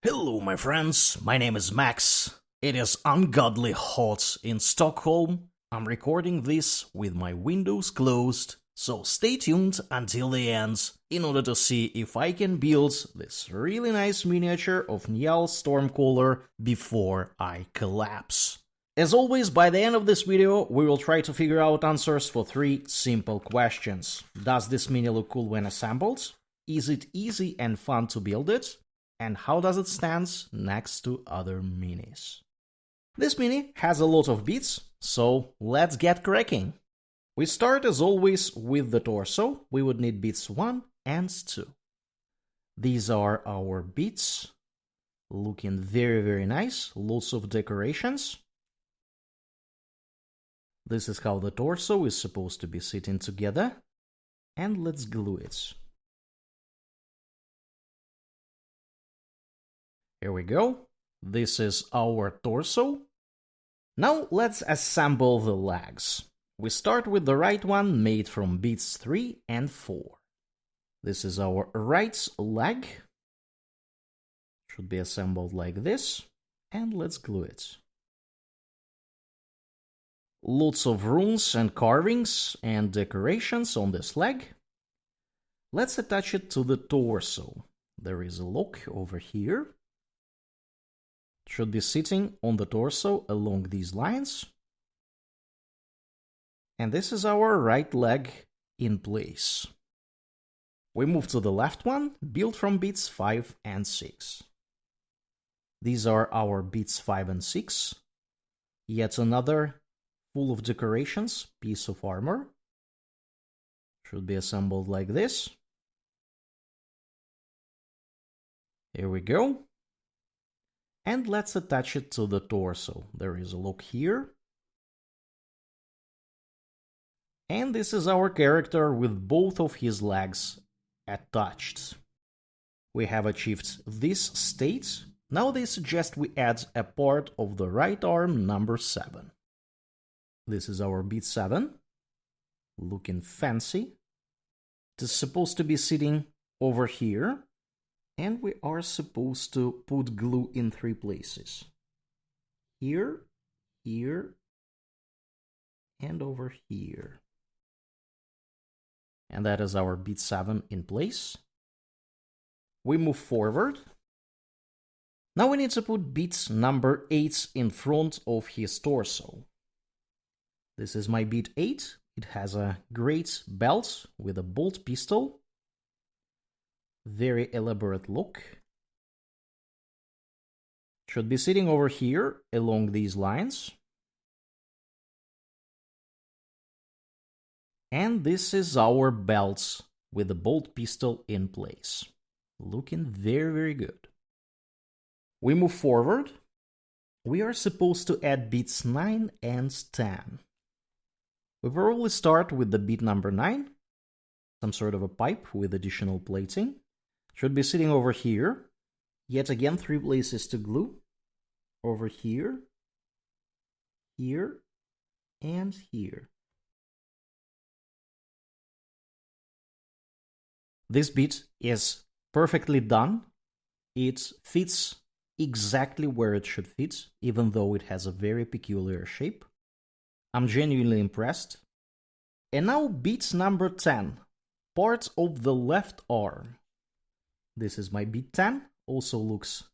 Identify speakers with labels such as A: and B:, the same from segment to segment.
A: Hello, my friends. My name is Max. It is ungodly hot in Stockholm. I'm recording this with my windows closed, so stay tuned until the end in order to see if I can build this really nice miniature of Njal Stormcaller before I collapse. As always, by the end of this video, we will try to figure out answers for 3 simple questions. Does this mini look cool when assembled? Is it easy and fun to build it? And how does it stand next to other minis? This mini has a lot of bits, so let's get cracking. We start as always with the torso. We would need bits 1 and 2. These are our bits, looking very nice, lots of decorations. This is how the torso is supposed to be sitting together, and let's glue it. Here we go. This is our torso. Now let's assemble the legs. We start with the right one made from bits 3 and 4. This is our right leg. Should be assembled like this. And let's glue it. Lots of runes and carvings and decorations on this leg. Let's attach it to the torso. There is a lock over here. Should be sitting on the torso along these lines. And this is our right leg in place. We move to the left one, built from bits 5 and 6. These are our bits 5 and 6. Yet another full of decorations piece of armor. Should be assembled like this. Here we go. And let's attach it to the torso. There is a lock here. And this is our character with both of his legs attached. We have achieved this state. Now they suggest we add a part of the right arm number 7. This is our bit 7. Looking fancy. It is supposed to be sitting over here. And we are supposed to put glue in 3 places. Here, here, and over here. And that is our bit 7 in place. We move forward. Now we need to put bit number 8 in front of his torso. This is my bit 8. It has a great belt with a bolt pistol. Very elaborate look. Should be sitting over here along these lines. And this is our belt with the bolt pistol in place. Looking very good. We move forward. We are supposed to add bits 9 and 10. We probably start with the bit number 9. Some sort of a pipe with additional plating. Should be sitting over here. Yet again, 3 places to glue. Over here, here, and here. This bit is perfectly done. It fits exactly where it should fit, even though it has a very peculiar shape. I'm genuinely impressed. And now bit number 10. Part of the left arm. This is my bit 10, also looks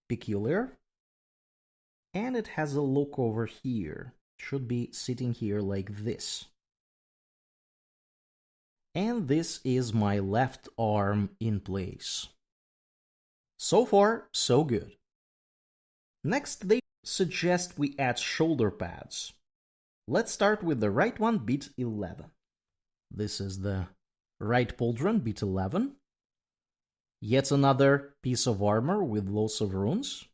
A: peculiar. And it has a look over here. Should be sitting here like this. And this is my left arm in place. So far, so good. Next, they suggest we add shoulder pads. Let's start with the right one, bit 11. This is the right pauldron, bit 11. Yet another piece of armor with lots of runes.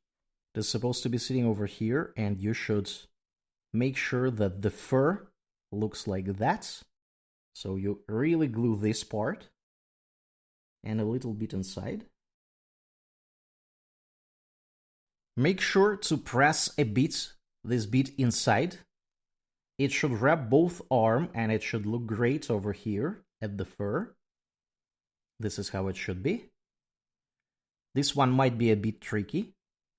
A: It is supposed to be sitting over here, and you should make sure that the fur looks like that. So you really glue this part and a little bit inside. Make sure to press a bit, this bit inside. It should wrap both arms and it should look great over here at the fur. This is how it should be. This one might be a bit tricky.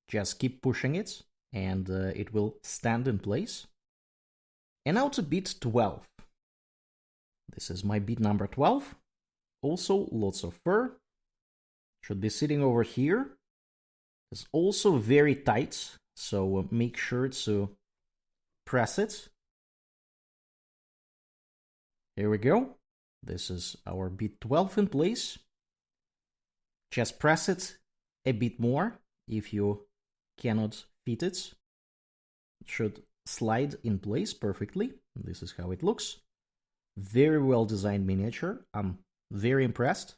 A: Just keep pushing it, and it will stand in place. And now to beat 12. This is my beat number 12. Also, lots of fur. Should be sitting over here. It's also very tight, so make sure to press it. Here we go. This is our beat 12 in place. Just press it a bit more if you cannot fit it. It should slide in place perfectly. This is how it looks. Very well designed miniature. I'm very impressed.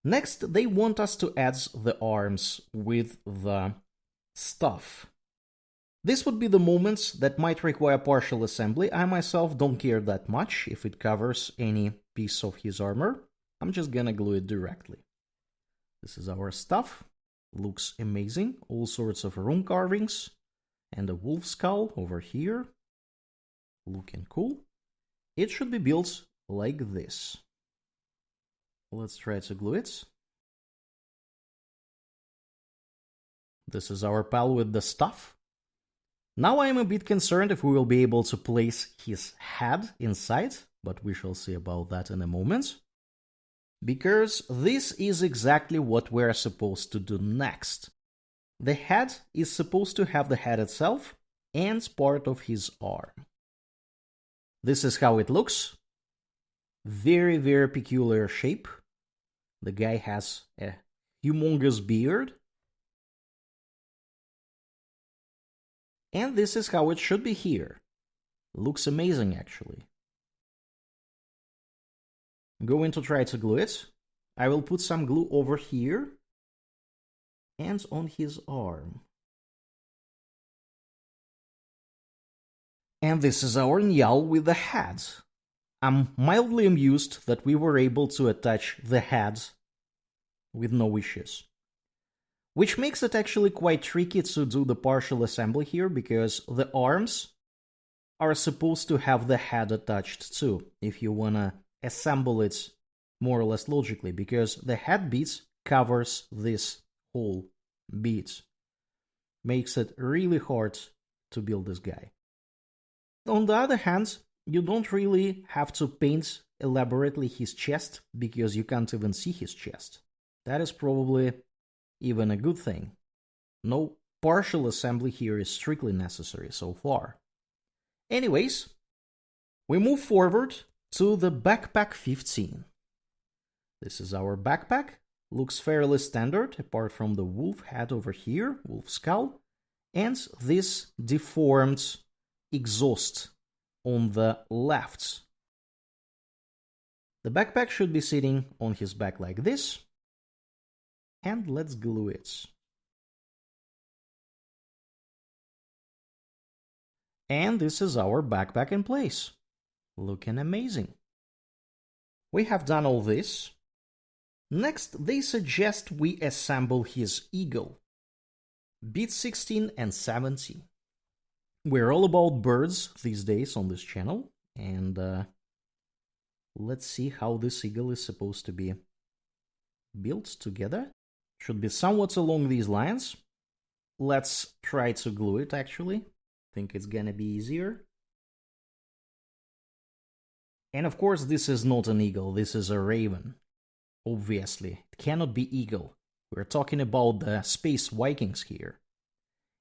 A: Next, they want us to add the arms with the stuff. This would be the moments that might require partial assembly. I myself don't care that much if it covers any piece of his armor. I'm just gonna glue it directly. This is our stuff. Looks amazing. All sorts of rune carvings. And a wolf skull over here. Looking cool. It should be built like this. Let's try to glue it. This is our pal with the stuff. Now I am a bit concerned if we will be able to place his head inside, but we shall see about that in a moment. Because this is exactly what we're supposed to do next. The head is supposed to have the head itself and part of his arm. This is how it looks. Very, very peculiar shape. The guy has a humongous beard. And this is how it should be here. Looks amazing, actually. I'm going to try to glue it. I will put some glue over here and on his arm. And this is our Njal with the head. I'm mildly amused that we were able to attach the head with no issues. Which makes it actually quite tricky to do the partial assembly here, because the arms are supposed to have the head attached too, if you wanna assemble it more or less logically, because the head bit covers this whole bit. Makes it really hard to build this guy. On the other hand, you don't really have to paint elaborately his chest, because you can't even see his chest. That is probably even a good thing. No partial assembly here is strictly necessary so far. Anyways, we move forward to the backpack 15. This is our backpack. Looks fairly standard, apart from the wolf head over here, wolf skull, and this deformed exhaust on the left. The backpack should be sitting on his back like this. And let's glue it. And this is our backpack in place. Looking amazing. We have done all this. Next, they suggest we assemble his eagle. Beat 16 and 17. We're all about birds these days on this channel. And let's see how this eagle is supposed to be built together. Should be somewhat along these lines. Let's try to glue it, actually. Think it's gonna be easier. And of course, this is not an eagle, this is a raven. Obviously, it cannot be eagle. We're talking about the Space Vikings here.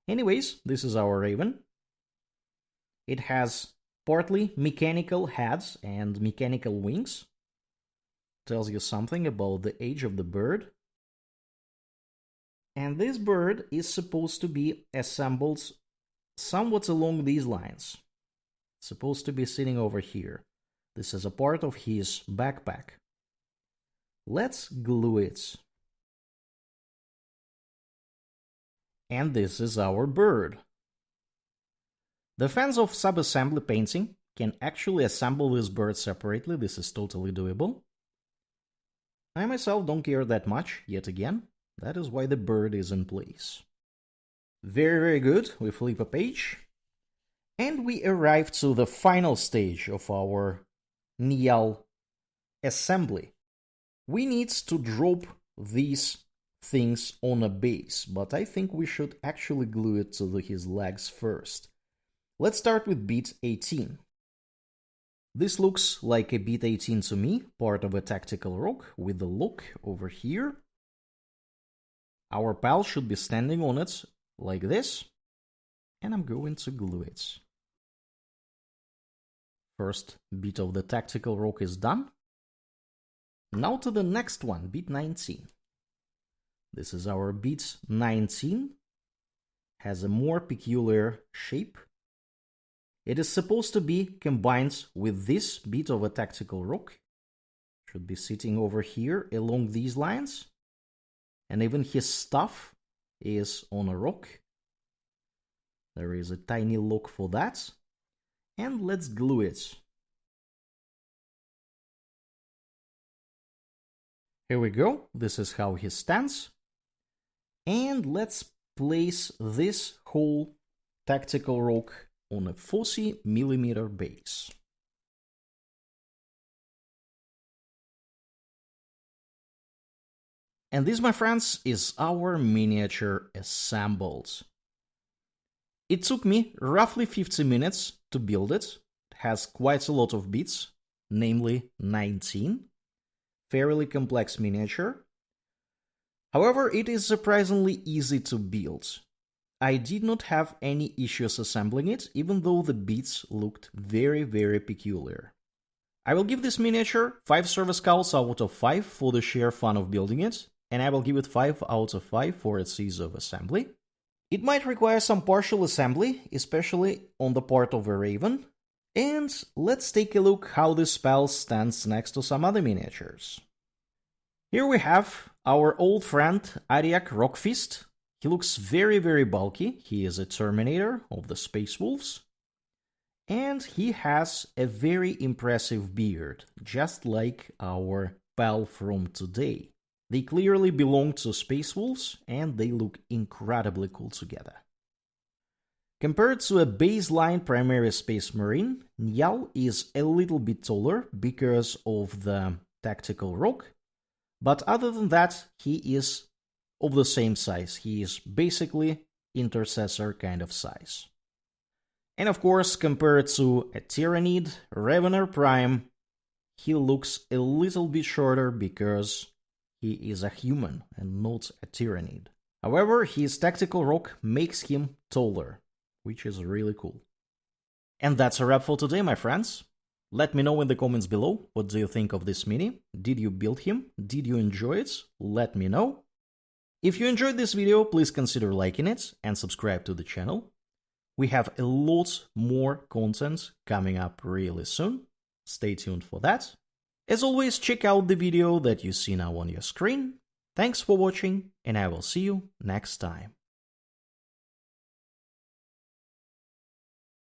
A: Anyways, this is our raven. It has partly mechanical heads and mechanical wings. Tells you something about the age of the bird. And this bird is supposed to be assembled somewhat along these lines. It's supposed to be sitting over here. This is a part of his backpack. Let's glue it. And this is our bird. The fans of sub-assembly painting can actually assemble this bird separately. This is totally doable. I myself don't care that much, yet again. That is why the bird is in place. Very, very good. We flip a page. And we arrive to the final stage of our Njal assembly. We need to drop these things on a base, but I think we should actually glue it to his legs first. Let's start with beat 18. This looks like a beat 18 to me, part of a tactical rock with the look over here. Our pal should be standing on it like this, and I'm going to glue it. First bit of the tactical rock is done. Now to the next one, beat 19. This is our beat 19. Has a more peculiar shape. It is supposed to be combined with this bit of a tactical rock. Should be sitting over here along these lines. And even his stuff is on a rock. There is a tiny lock for that. And let's glue it. Here we go. This is how he stands. And let's place this whole tactical rock on a 40mm base. And this, my friends, is our miniature assembled. It took me roughly 50 minutes to build it. It has quite a lot of bits, namely 19. Fairly complex miniature. However, it is surprisingly easy to build. I did not have any issues assembling it, even though the bits looked very, very peculiar. I will give this miniature 5 service cows out of 5 for the sheer fun of building it, and I will give it 5 out of 5 for its ease of assembly. It might require some partial assembly, especially on the part of a raven. And let's take a look how this spell stands next to some other miniatures. Here we have our old friend Ariak Rockfist. He looks very, very bulky. He is a Terminator of the Space Wolves. And he has a very impressive beard, just like our pal from today. They clearly belong to Space Wolves, and they look incredibly cool together. Compared to a baseline primary Space Marine, Njal is a little bit taller because of the tactical rock, but other than that, he is of the same size. He is basically intercessor kind of size. And of course, compared to a Tyrannid, Ravener Prime, he looks a little bit shorter because he is a human and not a Tyrannid. However, his tactical rock makes him taller, which is really cool. And that's a wrap for today, my friends. Let me know in the comments below, what do you think of this mini? Did you build him? Did you enjoy it? Let me know. If you enjoyed this video, please consider liking it and subscribe to the channel. We have a lot more content coming up really soon. Stay tuned for that. As always, check out the video that you see now on your screen. Thanks for watching, and I will see you next time.